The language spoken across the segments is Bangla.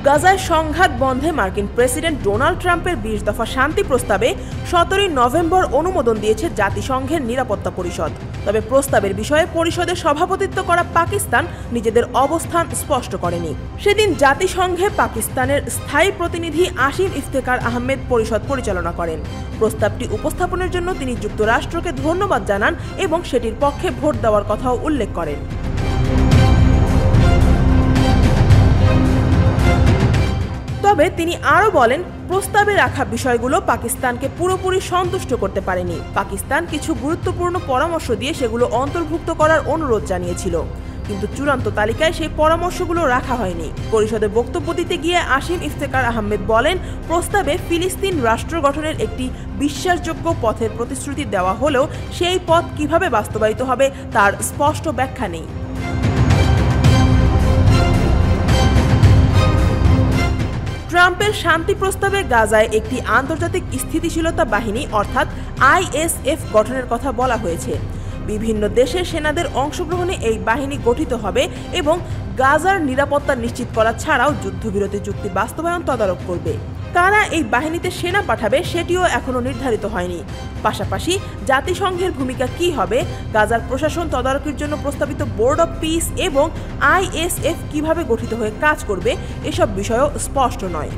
গাজায় সংঘাত বন্ধে মার্কিন প্রেসিডেন্ট ডোনাল্ড ট্রাম্পের ২০ দফা শান্তি প্রস্তাবে ১৭ নভেম্বর অনুমোদন দিয়েছে জাতিসংঘের নিরাপত্তা পরিষদ। তবে প্রস্তাবের বিষয়ে পরিষদে সভাপতিত্ব করা পাকিস্তান নিজেদের অবস্থান স্পষ্ট করেনি। সেদিন জাতিসংঘে পাকিস্তানের স্থায়ী প্রতিনিধি আসিম ইফতেখার আহমেদ পরিষদ পরিচালনা করেন। প্রস্তাবটি উপস্থাপনের জন্য তিনি যুক্তরাষ্ট্রকে ধন্যবাদ জানান এবং সেটির পক্ষে ভোট দেওয়ার কথাও উল্লেখ করেন। তবে তিনি আরও বলেন, প্রস্তাবে রাখা বিষয়গুলো পাকিস্তানকে পুরোপুরি সন্তুষ্ট করতে পারেনি। পাকিস্তান কিছু গুরুত্বপূর্ণ পরামর্শ দিয়ে সেগুলো অন্তর্ভুক্ত করার অনুরোধ জানিয়েছিল, কিন্তু চূড়ান্ত তালিকায় সেই পরামর্শগুলো রাখা হয়নি। পরিষদে বক্তব্য দিতে গিয়ে আসিম ইফতেখার আহমেদ বলেন, প্রস্তাবে ফিলিস্তিন রাষ্ট্র গঠনের একটি বিশ্বাসযোগ্য পথের প্রতিশ্রুতি দেওয়া হলেও সেই পথ কিভাবে বাস্তবায়িত হবে তার স্পষ্ট ব্যাখ্যা নেই। ট্রাম্পের শান্তি প্রস্তাবে গাজায় একটি আন্তর্জাতিক স্থিতিশীলতা বাহিনী অর্থাৎ আইএসএফ গঠনের কথা বলা হয়েছে। বিভিন্ন দেশের সেনাদের অংশগ্রহণে এই বাহিনী গঠিত হবে এবং গাজার নিরাপত্তা নিশ্চিত করা ছাড়াও যুদ্ধবিরতি চুক্তি বাস্তবায়ন তদারক করবে। কারা এই বাহিনীতে সেনা পাঠাবে সেটিও এখনো নির্ধারিত হয়নি। পাশাপাশি জাতিসংঘের ভূমিকা কী হবে, গাজার প্রশাসন তদারকির জন্য প্রস্তাবিত বোর্ড অব পিস এবং আইএসএফ কিভাবে গঠিত হয়ে কাজ করবে এসব বিষয়ও স্পষ্ট নয়।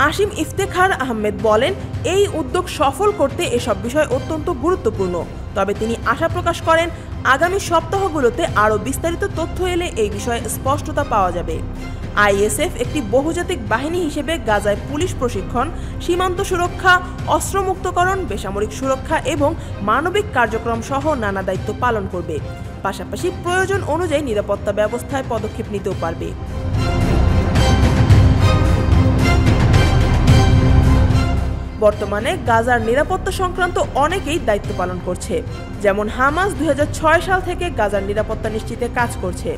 আসিম ইফতেখার আহমেদ বলেন, এই উদ্যোগ সফল করতে এসব বিষয় অত্যন্ত গুরুত্বপূর্ণ। তবে তিনি আশা প্রকাশ করেন, আগামী সপ্তাহগুলোতে আরও বিস্তারিত তথ্য এলে এই বিষয়ে স্পষ্টতা পাওয়া যাবে। আইএসএফ একটি বহুজাতিক বাহিনী হিসেবে গাজায় পুলিশ প্রশিক্ষণ, সীমান্ত সুরক্ষা, অস্ত্রমুক্তকরণ, বেসামরিক সুরক্ষা এবং মানবিক কার্যক্রম সহ নানা দায়িত্ব পালন করবে। পাশাপাশি প্রয়োজন অনুযায়ী নিরাপত্তা ব্যবস্থায় পদক্ষেপ নিতেও পারবে। বর্তমানে গাজার নিরাপত্তা সংক্রান্ত অনেকেই দায়িত্ব পালন করছে, যেমন হামাস ২০০৬ সাল থেকে গাজার নিরাপত্তা নিশ্চিতে কাজ করছে।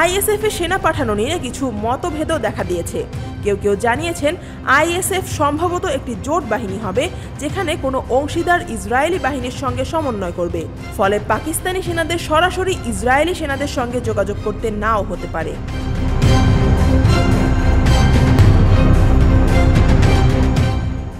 আইএসএফ এ সেনা পাঠানো নিয়ে কিছু মতভেদও দেখা দিয়েছে। কেউ কেউ জানিয়েছেন, আইএসএফ সম্ভবত একটি জোট বাহিনী হবে, যেখানে কোনো অংশীদার ইসরায়েলি বাহিনীর সঙ্গে সমন্বয় করবে। ফলে পাকিস্তানি সেনাদের সরাসরি ইসরায়েলি সেনাদের সঙ্গে যোগাযোগ করতে নাও হতে পারে।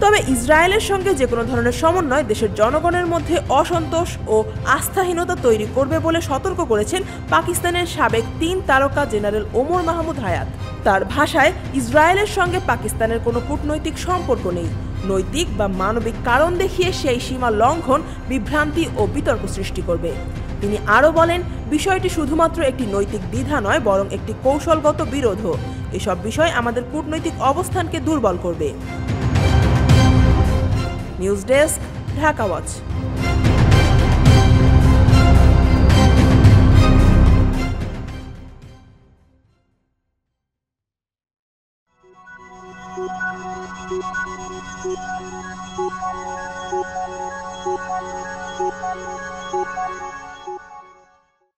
তবে ইসরায়েলের সঙ্গে যে কোনো ধরনের সমন্বয় দেশের জনগণের মধ্যে অসন্তোষ ও আস্থাহীনতা তৈরি করবে বলে সতর্ক করেছেন পাকিস্তানের সাবেক ৩ তারকা জেনারেল ওমর মাহমুদ হায়াত। তার ভাষায়, ইসরায়েলের সঙ্গে পাকিস্তানের কোনো কূটনৈতিক সম্পর্ক নেই। নৈতিক বা মানবিক কারণ দেখিয়ে সেই সীমা লঙ্ঘন, বিভ্রান্তি ও বিতর্ক সৃষ্টি করবে। তিনি আরও বলেন, বিষয়টি শুধুমাত্র একটি নৈতিক দ্বিধা নয়, বরং একটি কৌশলগত বিরোধও। এসব বিষয় আমাদের কূটনৈতিক অবস্থানকে দুর্বল করবে। News desk, Dhaka watch. Thank you.